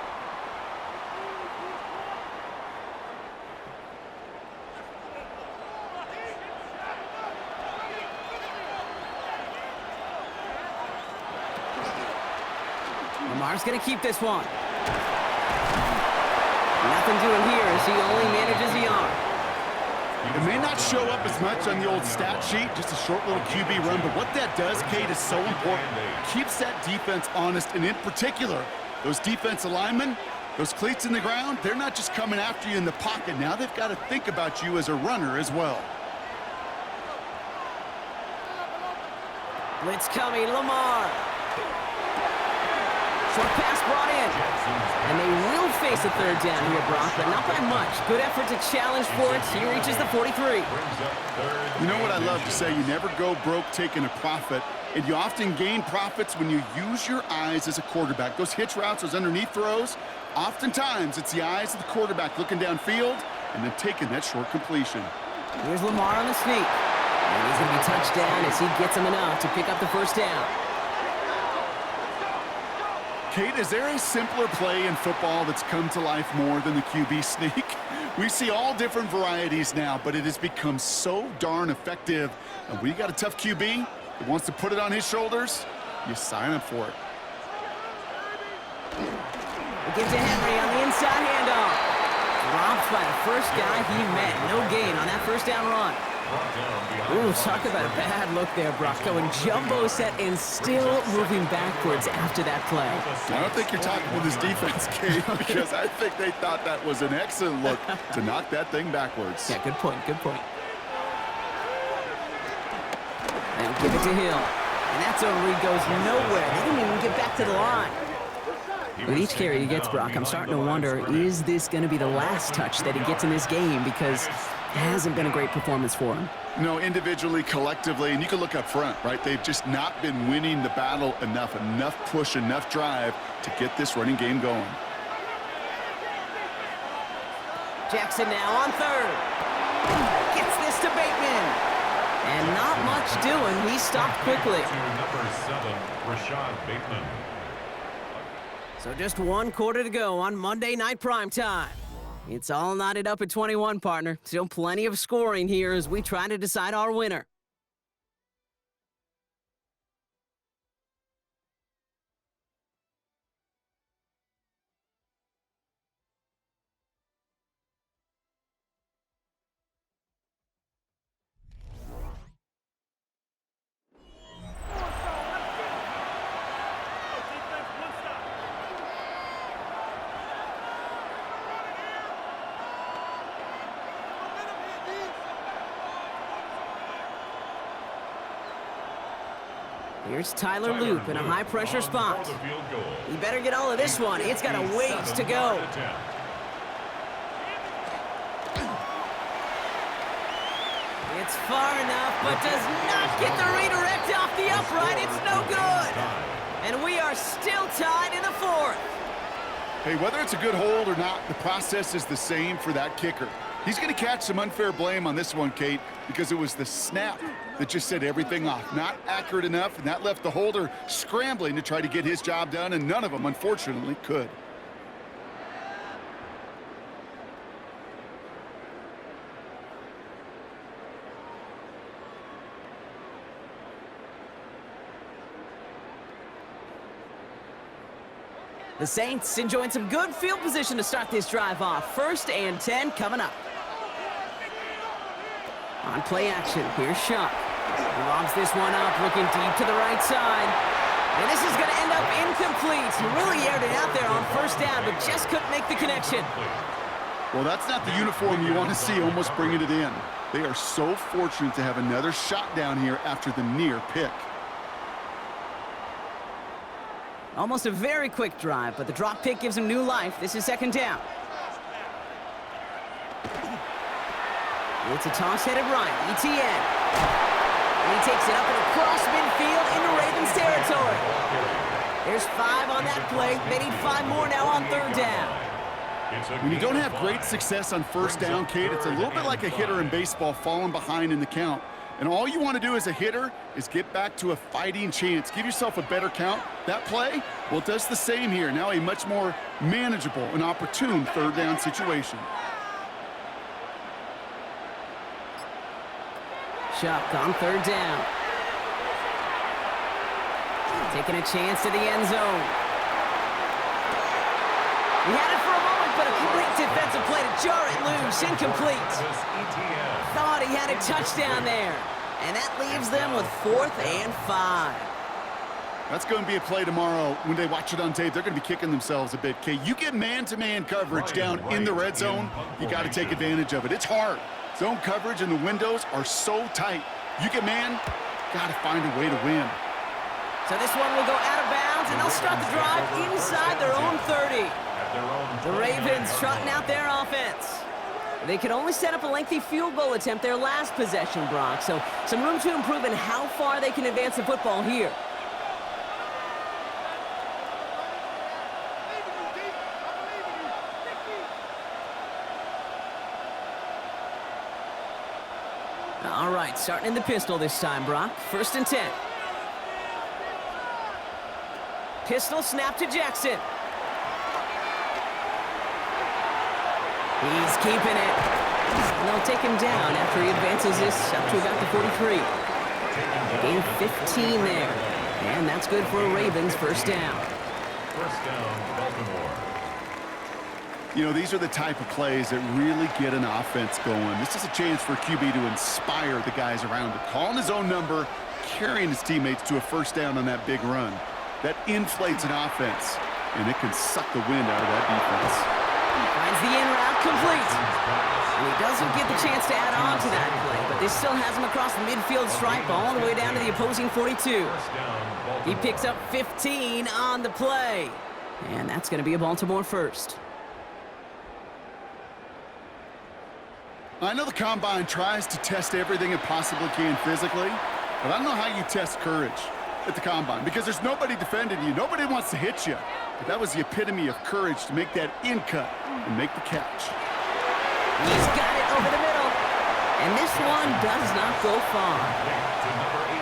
[SPEAKER 1] Lamar's going to keep this one. Nothing doing here as he only manages the arm.
[SPEAKER 2] It may not show up as much on the old stat sheet, just a short little QB run, but what that does, Kate, is so important. Keeps that defense honest, and in particular, those defensive linemen, those cleats in the ground, they're not just coming after you in the pocket. Now they've got to think about you as a runner as well.
[SPEAKER 1] Blitz coming, Lamar. Short pass brought in. And they will face a third down here, Brock, but not by much. Good effort to challenge for it. He reaches the 43.
[SPEAKER 2] You know what I love to say? You never go broke taking a profit, and you often gain profits when you use your eyes as a quarterback. Those hitch routes, those underneath throws, oftentimes it's the eyes of the quarterback looking downfield and then taking that short completion.
[SPEAKER 1] Here's Lamar on the sneak. And he's going to be touched down as he gets him enough to pick up the first down.
[SPEAKER 2] Kate, is there a simpler play in football that's come to life more than the QB sneak? We see all different varieties now, but it has become so darn effective. And when you got a tough QB that wants to put it on his shoulders, you sign up for it.
[SPEAKER 1] It gives to Henry on the inside handoff. Dropped by the first guy he met. No gain on that first down run. Ooh, talk about a bad look there, Brock. Going jumbo set and still moving backwards after that play.
[SPEAKER 2] I don't think you're talking with his defense, Kate, because I think they thought that was an excellent look to knock that thing backwards.
[SPEAKER 1] Yeah, good point, good point. And give it to Hill. And that zone read goes nowhere. They didn't even get back to the line. With each carry he gets, Brock, I'm starting to wonder, is this going to be the last touch that he gets in this game? Because it hasn't been a great performance for him.
[SPEAKER 2] No, individually, collectively, and you can look up front, right? They've just not been winning the battle enough push, enough drive to get this running game going.
[SPEAKER 1] Jackson now on third. Gets this to Bateman. And not much doing. He stopped quickly.
[SPEAKER 3] Number 7, Rashad Bateman.
[SPEAKER 1] So just one quarter to go on Monday Night Primetime. It's all knotted up at 21, partner. Still plenty of scoring here as we try to decide our winner. Here's Tyler Loop in a high-pressure spot. He better get all of this one. It's got a ways to go. It's far enough, but does not get the redirect off the upright. It's no good. And we are still tied in the fourth.
[SPEAKER 2] Hey, whether it's a good hold or not, the process is the same for that kicker. He's going to catch some unfair blame on this one, Kate, because it was the snap that just set everything off. Not accurate enough, and that left the holder scrambling to try to get his job done, and none of them, unfortunately, could.
[SPEAKER 1] The Saints enjoying some good field position to start this drive off. 1st and 10 coming up. On play action, here's Shuck. He lobs this one up, looking deep to the right side. And this is going to end up incomplete. He really aired it out there on 1st down, but just couldn't make the connection.
[SPEAKER 2] Well, that's not the uniform you want to see almost bringing it in. They are so fortunate to have another shot down here after the near pick.
[SPEAKER 1] Almost a very quick drive, but the drop pick gives him new life. This is 2nd down. It's a toss headed right. ETN. And he takes it up and across midfield into Ravens territory. There's 5 on that play. They need 5 more now on 3rd down.
[SPEAKER 2] When you don't have great success on 1st down, Kate, it's a little bit like a hitter in baseball falling behind in the count. And all you want to do as a hitter is get back to a fighting chance. Give yourself a better count. That play, well, it does the same here. Now a much more manageable and opportune 3rd down situation.
[SPEAKER 1] Shuck on 3rd down. Taking a chance to the end zone. He had it for a moment but a great defensive play to jar it loose. Incomplete. Thought he had a touchdown there. And that leaves them with 4th and 5.
[SPEAKER 2] That's going to be a play tomorrow. When they watch it on tape, they're going to be kicking themselves a bit. Okay, you get man-to-man coverage down in the red zone, you got to take advantage of it. It's hard. Zone coverage and the windows are so tight. You get man, got to find a way to win.
[SPEAKER 1] So this one will go out of bounds, and they'll start the drive inside their own 30. The Ravens trotting out their offense. They could only set up a lengthy field goal attempt their last possession, Brock. So some room to improve in how far they can advance the football here. All right, starting in the pistol this time, Brock. 1st and 10. Pistol snap to Jackson. He's keeping it. And they'll take him down after he advances this up to about the 43. Gain 15 there. And that's good for a Ravens 1st down.
[SPEAKER 3] 1st down, Baltimore.
[SPEAKER 2] You know, these are the type of plays that really get an offense going. This is a chance for QB to inspire the guys around him. Calling his own number, carrying his teammates to a 1st down on that big run. That inflates an offense, and it can suck the wind out of that defense.
[SPEAKER 1] Finds the in route complete. And he doesn't get the chance to add on to that play, but this still has him across the midfield stripe all the way down to the opposing 42. He picks up 15 on the play. And that's going to be a Baltimore 1st.
[SPEAKER 2] I know the Combine tries to test everything it possibly can physically, but I don't know how you test courage at the Combine because there's nobody defending you. Nobody wants to hit you. But that was the epitome of courage to make that in cut and make the catch.
[SPEAKER 1] He's got it over the middle. And this one does not go far.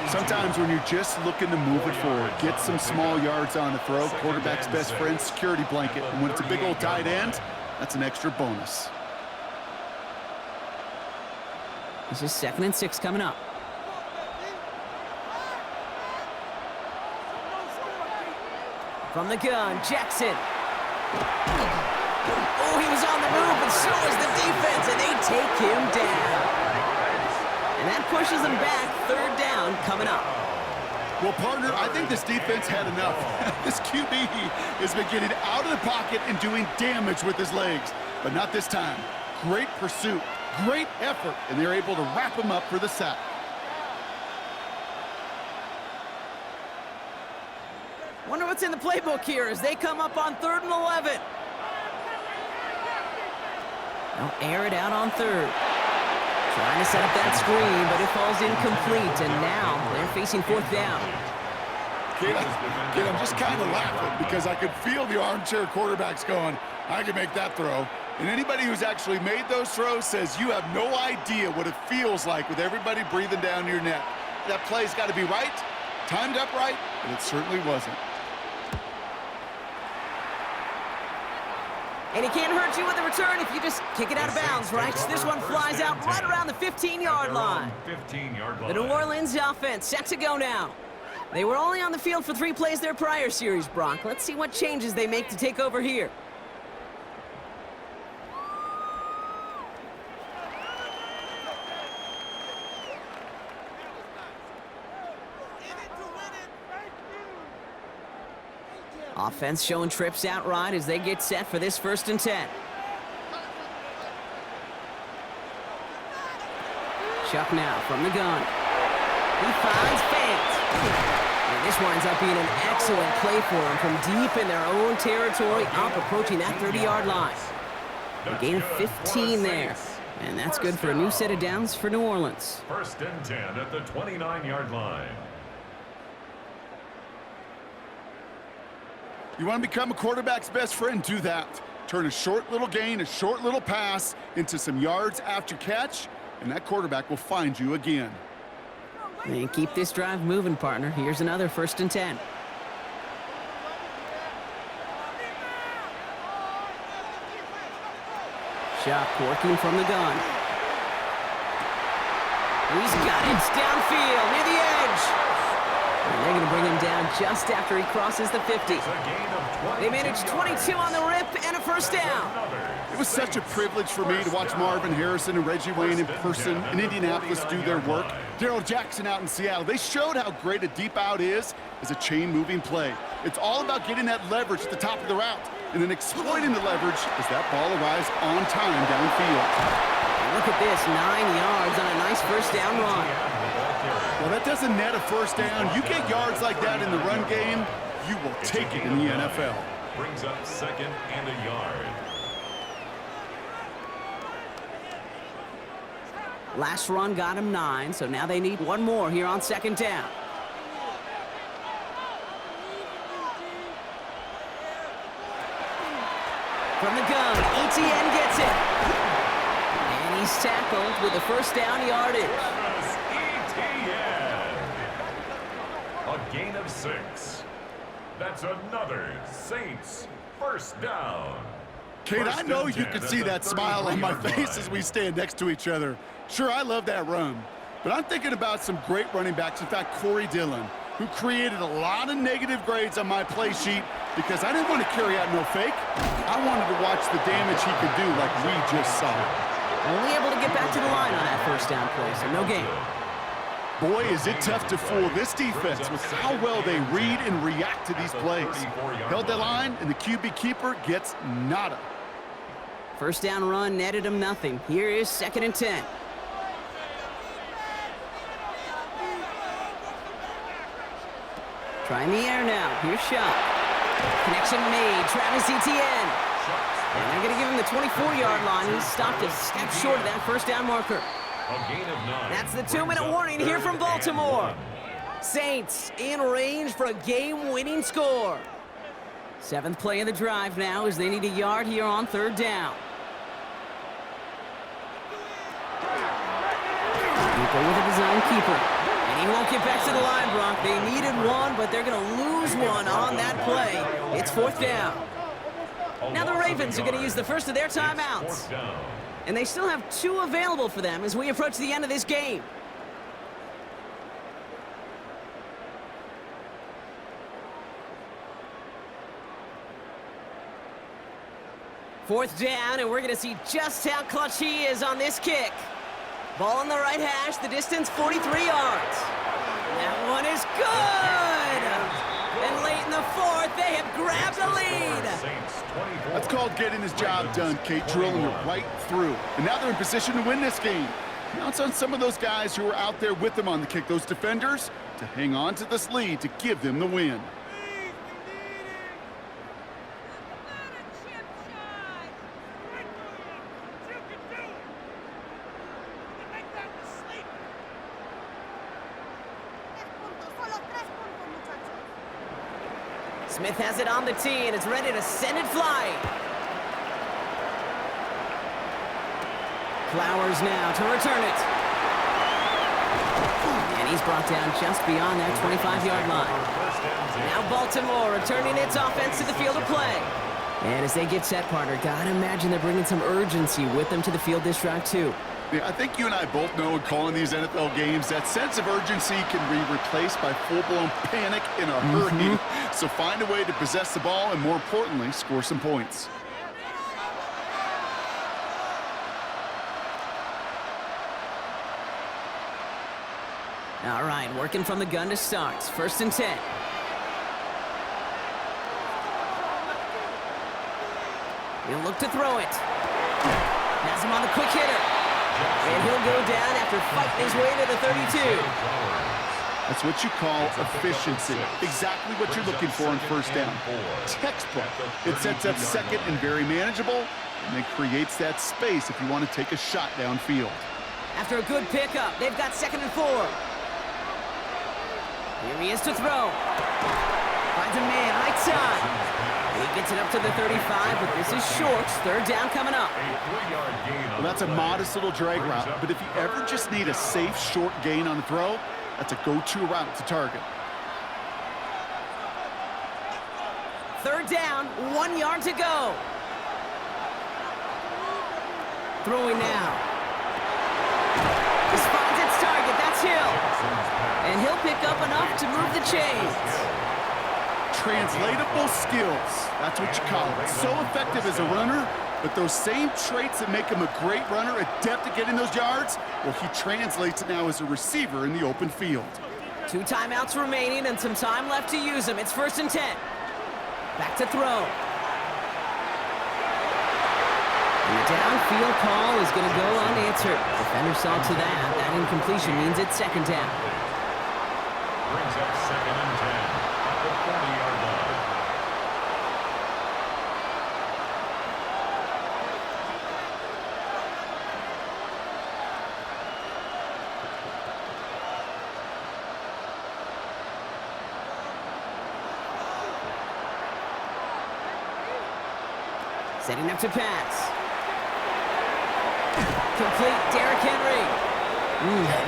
[SPEAKER 2] Sometimes when you're just looking to move it forward, get some small yards on the throw, quarterback's best friend, security blanket. And when it's a big old tight end, that's an extra bonus.
[SPEAKER 1] This is 2nd and 6 coming up. From the gun, Jackson. Oh, he was on the move, but so is the defense, and they take him down. And that pushes them back. 3rd down coming up.
[SPEAKER 2] Well, partner, I think this defense had enough. This QB has been getting out of the pocket and doing damage with his legs, but not this time. Great pursuit, great effort, and they're able to wrap him up for the sack.
[SPEAKER 1] Wonder what's in the playbook here as they come up on 3rd and 11. They'll air it out on 3rd. Trying to set up that screen, but it falls incomplete, and now they're facing 4th down.
[SPEAKER 2] Kid, I'm just kind of laughing because I could feel the armchair quarterbacks going, I can make that throw. And anybody who's actually made those throws says you have no idea what it feels like with everybody breathing down your neck. That play's got to be right, timed up right, and it certainly wasn't.
[SPEAKER 1] And he can't hurt you with the return if you just kick it out of bounds, right? So this one flies out right around the 15-yard line. The New Orleans offense set to go now. They were only on the field for 3 plays their prior series, Brock. Let's see what changes they make to take over here. Offense showing trips out right as they get set for this 1st and 10. Chuck now from the gun. He finds Fant. And this winds up being an excellent play for him from deep in their own territory, up approaching that 30-yard line. A gain of 15 there. And that's good for a new set of downs for New Orleans.
[SPEAKER 3] 1st and 10 at the 29-yard line.
[SPEAKER 2] You want to become a quarterback's best friend? Do that. Turn a short little gain, a short little pass into some yards after catch, and that quarterback will find you again.
[SPEAKER 1] And keep this drive moving, partner. Here's another 1st and 10. Chuck working from the gun. He's got it downfield near the edge. And they're going to bring him down just after he crosses the 50. They managed 22 on the rip and a first down.
[SPEAKER 2] It was such a privilege for me to watch Marvin Harrison and Reggie Wayne in person in Indianapolis do their work. Darrell Jackson out in Seattle. They showed how great a deep out is as a chain-moving play. It's all about getting that leverage at the top of the route and then exploiting the leverage as that ball arrives on time downfield.
[SPEAKER 1] Look at this, 9 yards on a nice first down run.
[SPEAKER 2] Well, that doesn't net a first down. You get yards like that in the run game, you will take it in the NFL.
[SPEAKER 3] Brings up 2nd and a yard.
[SPEAKER 1] Last run got him 9, so now they need one more here on 2nd down. From the gun, ETN gets it. And he's tackled with a first down yardage.
[SPEAKER 3] ETN. A gain of 6. That's another Saints first down.
[SPEAKER 2] Kate, I know you can see that smile on my face as we stand next to each other. Sure, I love that run, but I'm thinking about some great running backs. In fact, Corey Dillon, who created a lot of negative grades on my play sheet because I didn't want to carry out no fake. I wanted to watch the damage he could do like we just saw.
[SPEAKER 1] Only able to get back to the line on that first down play, so no gain.
[SPEAKER 2] Boy, is it tough to fool this defense with how well they read and react to these plays. Held that line, and the QB keeper gets nada.
[SPEAKER 1] First down run netted him nothing. Here is 2nd and 10. Trying the air now. Here's shot. Connection made. Travis Etienne. And they're going to give him the 24-yard line. He's stopped a step short of that first down marker.
[SPEAKER 3] A gain of 9.
[SPEAKER 1] That's the 2-minute warning here from Baltimore. Saints in range for a game-winning score. 7th play of the drive now as they need a yard here on 3rd down. Keeper with a design keeper. And he won't get back to the line, Brock. They needed one, but they're going to lose one on that play. It's 4th down. Now the Ravens are going to use the first of their timeouts. And they still have 2 available for them as we approach the end of this game. Fourth down, and we're going to see just how clutch he is on this kick. Ball on the right hash, the distance 43 yards. That one is good! And late in the 4th, they have grabbed the lead.
[SPEAKER 2] That's called getting his job done, Kate, drilling it right through. And now they're in position to win this game. Now it's on some of those guys who are out there with them on the kick, those defenders, to hang on to this lead to give them the win.
[SPEAKER 1] Smith has it on the tee and is ready to send it flying. Flowers now to return it. And he's brought down just beyond that 25-yard line. Now Baltimore returning its offense to the field of play. And as they get set, partner, gotta imagine they're bringing some urgency with them to the field this drive too.
[SPEAKER 2] Yeah, I think you and I both know in calling these NFL games that sense of urgency can be replaced by full-blown panic in a hurry. So find a way to possess the ball and, more importantly, score some points.
[SPEAKER 1] All right, working from the gun to start. 1st and 10. He'll look to throw it. Has him on the quick hitter. And he'll go down after fighting his way to the 32.
[SPEAKER 2] That's what you call efficiency. Exactly what you're looking for on first down. Textbook. It sets up 2nd and very manageable, and it creates that space if you want to take a shot downfield.
[SPEAKER 1] After a good pickup, they've got 2nd and 4. Here he is to throw. Finds a man right side. He gets it up to the 35, but this is short. 3rd down coming up.
[SPEAKER 2] Well, that's a modest little drag route, but if you ever just need a safe, short gain on the throw, that's a go-to route to target.
[SPEAKER 1] 3rd down, 1 yard to go. Throwing now. This finds its target. That's Hill. And he'll pick up enough to move the chains.
[SPEAKER 2] Translatable skills. That's what you call it. So effective as a runner, but those same traits that make him a great runner, adept at getting those yards, well, he translates it now as a receiver in the open field.
[SPEAKER 1] 2 timeouts remaining and some time left to use them. It's 1st and 10. Back to throw. And the downfield call is going to go unanswered. Defender saw to that. That incompletion means it's 2nd down.
[SPEAKER 3] Brings up 2nd and 10 at the 40-yard line.
[SPEAKER 1] Setting up to pass. Complete, Derrick Henry.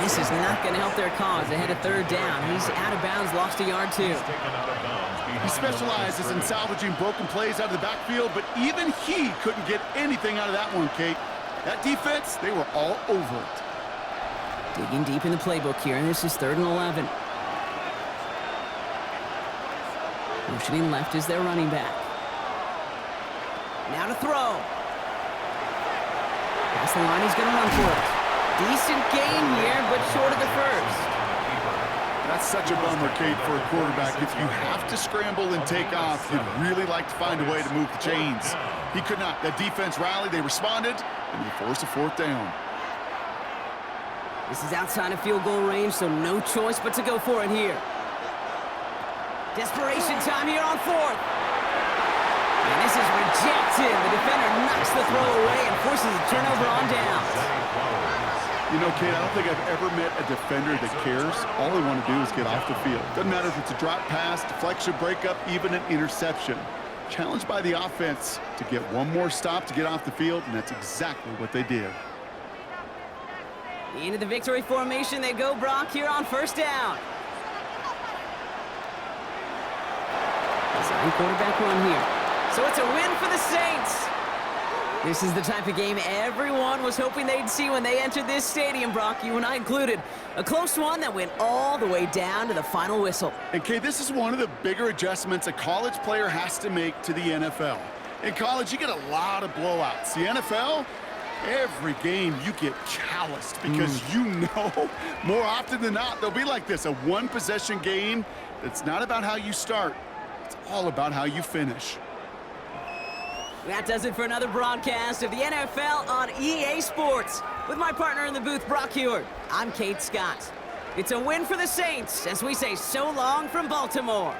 [SPEAKER 1] This is not going to help their cause ahead of 3rd down. He's out of bounds, lost a yard too.
[SPEAKER 3] Taken out of bounds
[SPEAKER 2] He
[SPEAKER 3] behind
[SPEAKER 2] specializes in salvaging broken plays out of the backfield, but even he couldn't get anything out of that one, Kate. That defense, they were all over it.
[SPEAKER 1] Digging deep in the playbook here, and this is 3rd and 11. Motioning left is their running back. Now to throw. Past the line, he's going to run for it. Decent gain here, but short of the 1st.
[SPEAKER 2] That's such a bummer, Kate, for a quarterback. If you have to scramble and take off, you'd really like to find a way to move the chains. He could not. That defense rallied, they responded, and they forced a 4th down.
[SPEAKER 1] This is outside of field goal range, so no choice but to go for it here. Desperation time here on 4th. And this is rejected. The defender knocks the throw away and forces a turnover on downs.
[SPEAKER 2] You know, Kate, I don't think I've ever met a defender that cares. All they want to do is get off the field. Doesn't matter if it's a drop pass, deflection, breakup, even an interception. Challenged by the offense to get one more stop to get off the field, and that's exactly what they did.
[SPEAKER 1] Into the victory formation they go, Brock, here on 1st down. Design quarterback run here. So it's a win for the Saints. This is the type of game everyone was hoping they'd see when they entered this stadium, Brock, you and I included. A close one that went all the way down to the final whistle.
[SPEAKER 2] And, Kate, this is one of the bigger adjustments a college player has to make to the NFL. In college, you get a lot of blowouts. The NFL, every game you get calloused because you know more often than not they'll be like this, a one-possession game that's not about how you start. It's all about how you finish.
[SPEAKER 1] That does it for another broadcast of the NFL on EA Sports. With my partner in the booth, Brock Heward, I'm Kate Scott. It's a win for the Saints as we say so long from Baltimore.